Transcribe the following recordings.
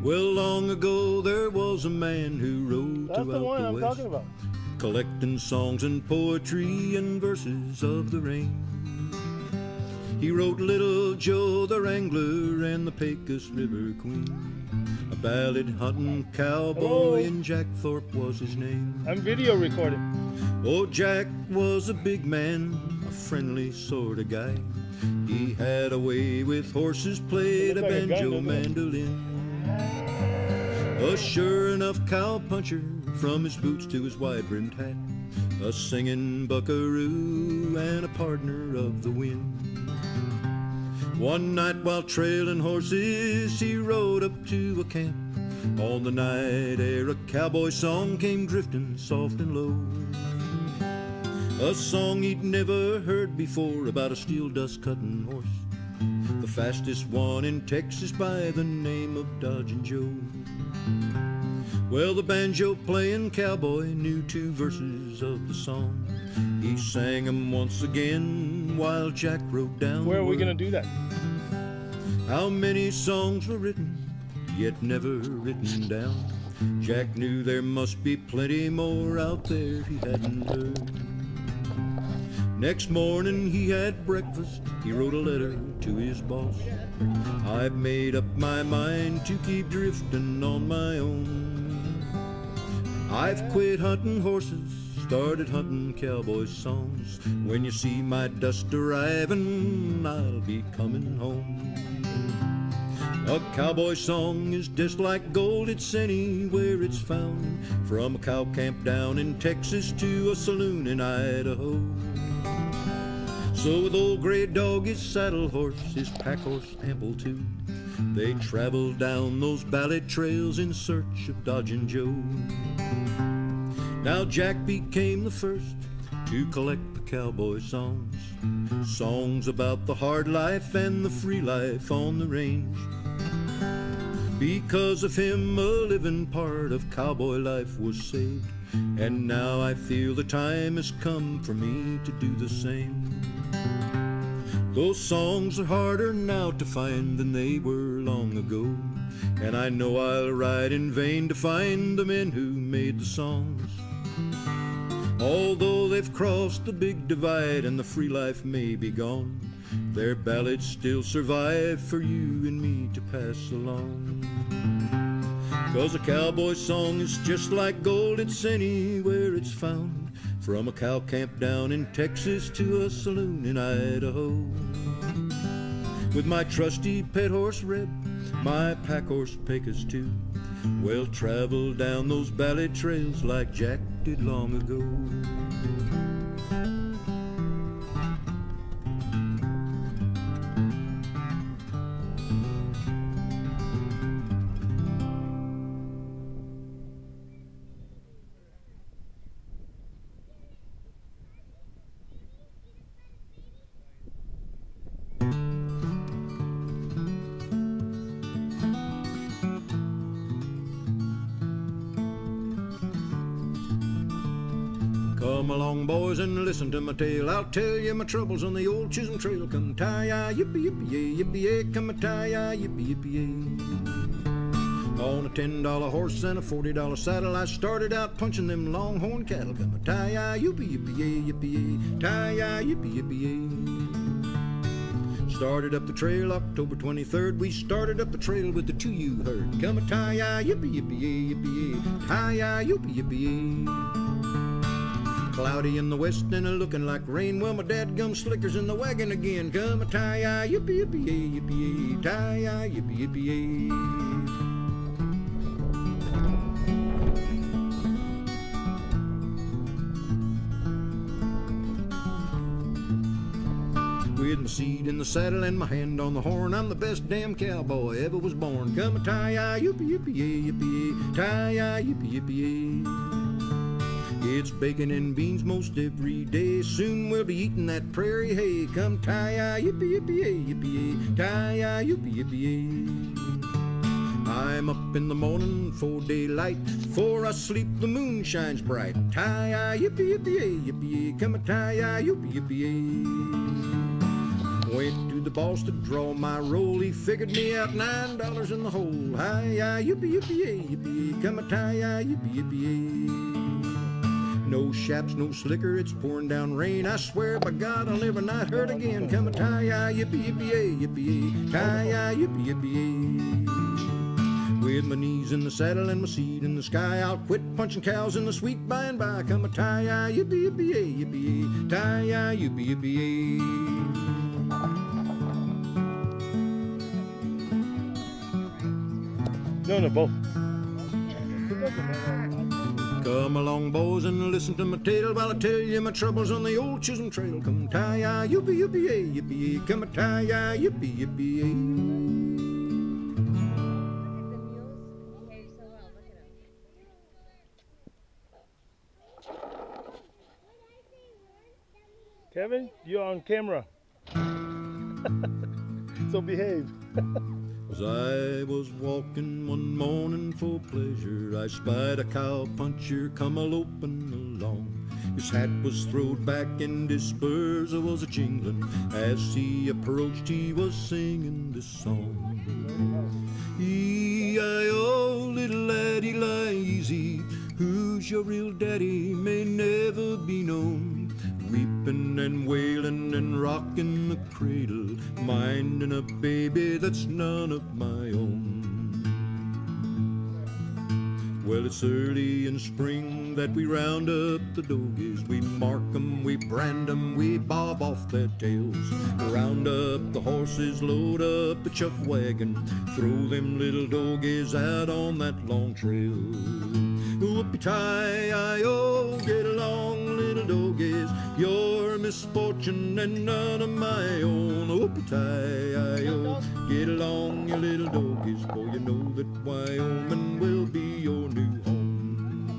Well, long ago there was a man who rode That's throughout the one I'm West, talking about. collecting songs and poetry and verses of the rain. He wrote Little Joe the Wrangler and the Pecos River Queen, a ballad hunting cowboy, and Jack Thorpe was his name. I'm video recording. Oh, Jack was a big man, a friendly sort of guy. He had a way with horses, played a Looks like a banjo gun, doesn't it? mandolin. A sure enough cowpuncher, from his boots to his wide-brimmed hat, a singing buckaroo and a partner of the wind. One night while trailing horses, he rode up to a camp. On the night air, a cowboy song came drifting soft and low, a song he'd never heard before about a steel dust cutting horse, the fastest one in Texas by the name of Dodgin' Joe. Well, the banjo playing cowboy knew 2 verses of the song. He sang 'em once again while Jack wrote down. Where are we gonna do that? How many songs were written, yet never written down? Jack knew there must be plenty more out there he hadn't heard. Next morning he had breakfast, he wrote a letter to his boss. I've made up my mind to keep drifting on my own. I've quit hunting horses, started hunting cowboy songs. When you see my dust arriving, I'll be coming home. A cowboy song is just like gold, it's anywhere it's found, from a cow camp down in Texas to a saloon in Idaho. So with old Gray Dog, his saddle horse, his pack horse ample too, they traveled down those ballad trails in search of Dodgin' Joe. Now Jack became the first to collect the cowboy songs, songs about the hard life and the free life on the range. Because of him, a living part of cowboy life was saved, and now I feel the time has come for me to do the same. Those songs are harder now to find than they were long ago, and I know I'll ride in vain to find the men who made the songs. Although they've crossed the big divide and the free life may be gone, their ballads still survive for you and me to pass along. 'Cause a cowboy song is just like gold, it's anywhere it's found, from a cow camp down in Texas to a saloon in Idaho. With my trusty pet horse Red, my pack horse Pecos too, we'll travel down those ballad trails like Jack did long ago. Come along, boys, and listen to my tale. I'll tell you my troubles on the old Chisholm Trail. Come tie-yi, yippee-yippee-yay, yippee-yay, come a tie-yi, yippee-yippee-yay. On a $10 horse and a $40 saddle, I started out punching them longhorn cattle. Come a tie-yi, yippee-yippee-yay, yippee-yay, tie-yi, yippee-yippee-yay. Started up the trail October 23rd. We started up the trail with the 2U herd. Come a tie-yi, yippee-yippee-yay, yippee-yay, tie-yi, yippee-yippee-yay. Cloudy in the west and a looking like rain. Well, my dadgum slicker's in the wagon again. Come a tie-yi, yippee-yippee-yay, yippee-yay, tie-yi, yippee-yippee-yay. With my seat in the saddle and my hand on the horn, I'm the best damn cowboy ever was born. Come a tie-yi, yippee-yippee-yay, yippee-yay, tie-yi, yippee-yippee-yay. It's bacon and beans most every day. Soon we'll be eating that prairie hay. Come tie-yi, yippee-yippee-yay, yippee-yay, tie-yi, yippee-yippee-yay. I'm up in the morning for daylight. Before I sleep, the moon shines bright. Tie-yi, yippee-yippee-yay, yippee-yay, come a tie-yi, yippee-yippee-yay. Went to the boss to draw my roll. He figured me out $9 in the hole. Hi-yi, yippee-yippee-yay, yippee, come a tie-yi, yippee-yippee-yay. No shaps, no slicker, it's pouring down rain. I swear by God I'll never not hurt again. Come a tie-yi, yippee-yippee-yay, yippee, tie-yi, yippee-yippee-yay. With my knees in the saddle and my seat in the sky, I'll quit punching cows in the sweet by and by. Come a tie-yi, yippee-yippee-yay, yippee, tie-yi, yippee-yippee-yay. No, both. Come along, boys, and listen to my tale while I tell you my troubles on the old Chisholm Trail. Come tie-yi, yippee-yippee-yay, yippee, come a tie-yi, yippee-yippee-yay. Kevin, you're on camera. So behave. As I was walking one morning for pleasure, I spied a cowpuncher come a-loping along. His hat was throwed back and his spurs was a-jingling. As he approached, he was singing this song. E-I-O, little laddie, lie easy. Who's your real daddy may never be known. Weeping and wailing and rocking the cradle, minding a baby that's none of my own. Well, it's early in spring that we round up the dogies. We mark 'em, we brand 'em, we bob off their tails. Round up the horses, load up the chuck wagon, throw them little dogies out on that long trail. Whoopie-tie-I-O, get along, little dogies, your misfortune and none of my own. Whoopie-tie-I-O, get along, you little dogies, for you know that Wyoming will be your new home.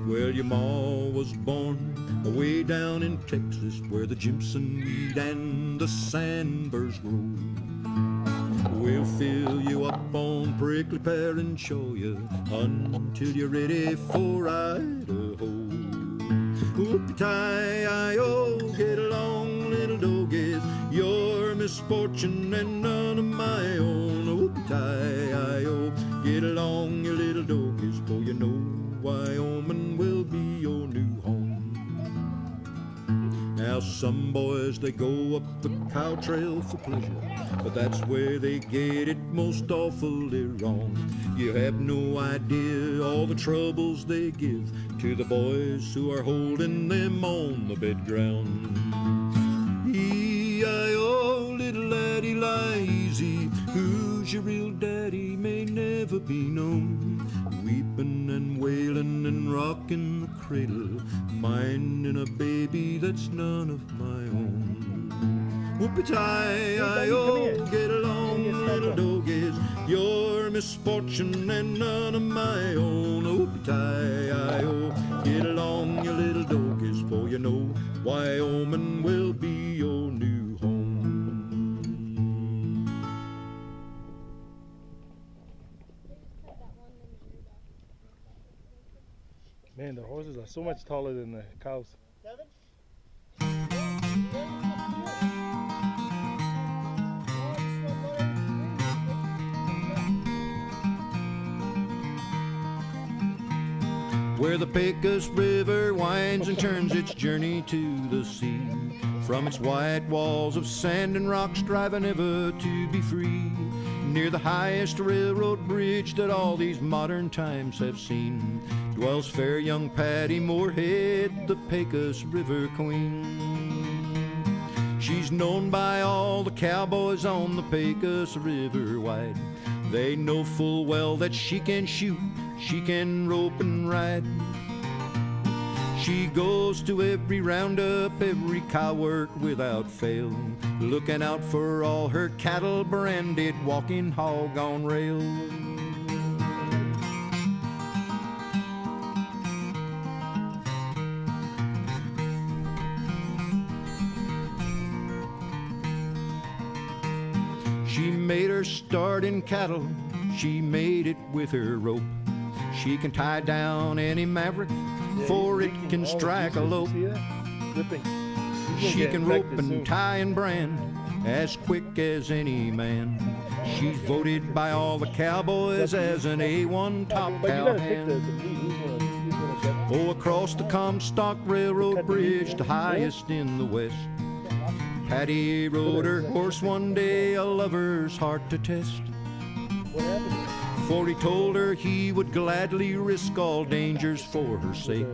Well, your ma was born away down in Texas, where the Jimson weed and the sandburrs grow. We'll fill you up on prickly pear and show you until you're ready for Idaho. Whoopie-tie-I-O, get along, little dogies, your misfortune and none of my own. Whoopie-tie-I-O, get along, you little dogies, for you know Wyoming will be your new home. Now some boys, they go up the cow trail for pleasure, but that's where they get it most awfully wrong. You have no idea all the troubles they give to the boys who are holding them on the bed ground. E-I-O, little laddie, lie easy. Who's your real daddy may never be known. Weeping and wailing and rocking the cradle, minding a baby that's none of my own. Whoopie-tie-I-O, get along, little dogies, your misfortune and none of my own. Whoopie-tie-I-O, get along, you little dogies, for you know Wyoming will be your new home. Man, the horses are so much taller than the cows. Where the Pecos River winds and turns its journey to the sea, from its white walls of sand and rocks driving ever to be free, near the highest railroad bridge that all these modern times have seen, dwells fair young Patty Moorhead, the Pecos River Queen. She's known by all the cowboys on the Pecos River wide. They know full well that she can shoot, she can rope and ride. She goes to every roundup, every cow work without fail, looking out for all her cattle branded, walking hog on rail. She made her start in cattle, she made it with her rope. She can tie down any maverick, for it can strike a lope. She can rope and tie and brand as quick as any man. She's voted by all the cowboys as an A1 top cowhand. Oh, across the Comstock Railroad Bridge, the highest in the West, Patty rode her horse one day, a lover's heart to test. For he told her he would gladly risk all dangers for her sake,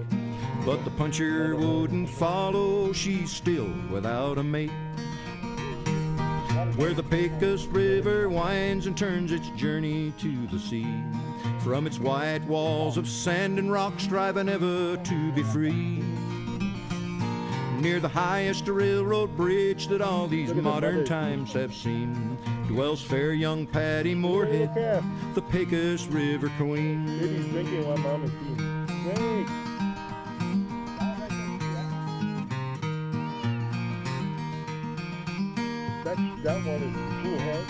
but the puncher wouldn't follow, she's still without a mate. Where the Pecos River winds and turns its journey to the sea, from its white walls of sand and rock striving ever to be free. Near the highest railroad bridge that all these modern times have seen, dwells fair young Patty Moorhead, the Pecos River Queen. Baby's drinking while mom is eating. Great. That one is cool, right?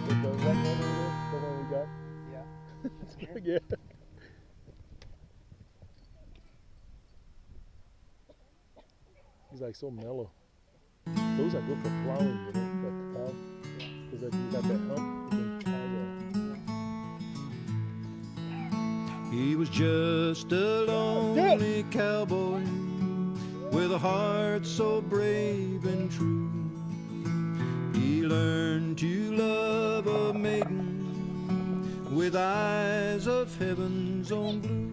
The white one over there, the one we got? Yeah. Yeah. He's like so mellow. Those are good for plowing, you know, that cow. Because you got that hump, you can plow. He was just a lonely cowboy with a heart so brave and true. He learned to love a maiden with eyes of heaven's own blue.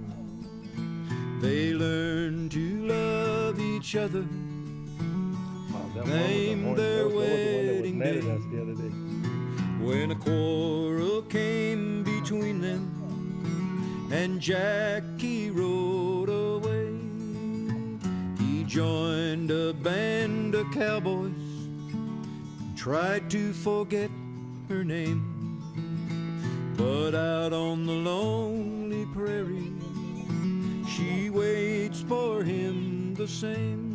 They learned to love each other, named their wedding day. When a quarrel came between them and Jackie rode away, he joined a band of cowboys, tried to forget her name. But out on the lonely prairie, she waits for him the same.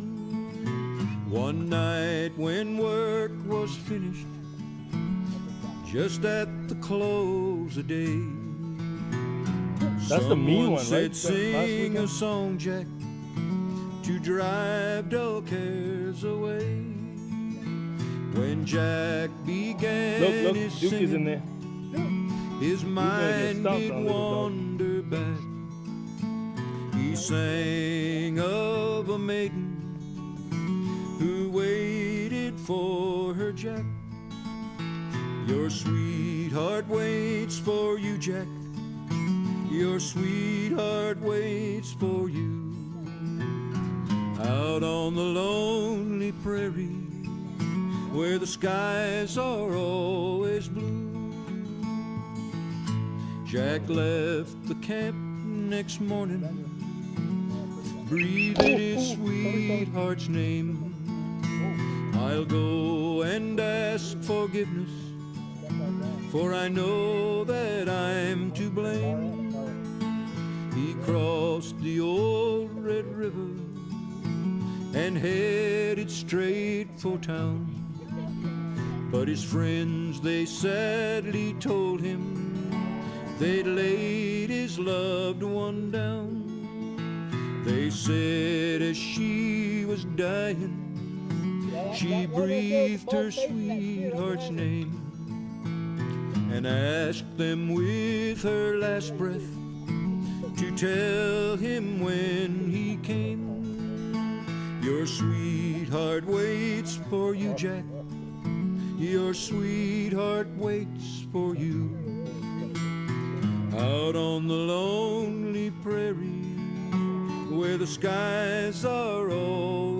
One night when work was finished, just at the close of day, that's the mean one, said, right? Sing a song, Jack, to drive dull cares away. When Jack began his Duke singing, is in there. his mind did wander back. He sang of a maiden who waited for her Jack. Your sweetheart waits for you, Jack. Your sweetheart waits for you. Out on the lonely prairie, where the skies are always blue, Jack left the camp next morning, breathing his sweetheart's name. I'll go and ask forgiveness, for I know that I'm to blame. He crossed the old Red River and headed straight for town. But his friends, they sadly told him they'd laid his loved one down. They said as she was dying, she breathed her sweetheart's name and asked them with her last breath to tell him when he came. Your sweetheart waits for you, Jack. Your sweetheart waits for you. Out on the lonely prairie, where the skies are all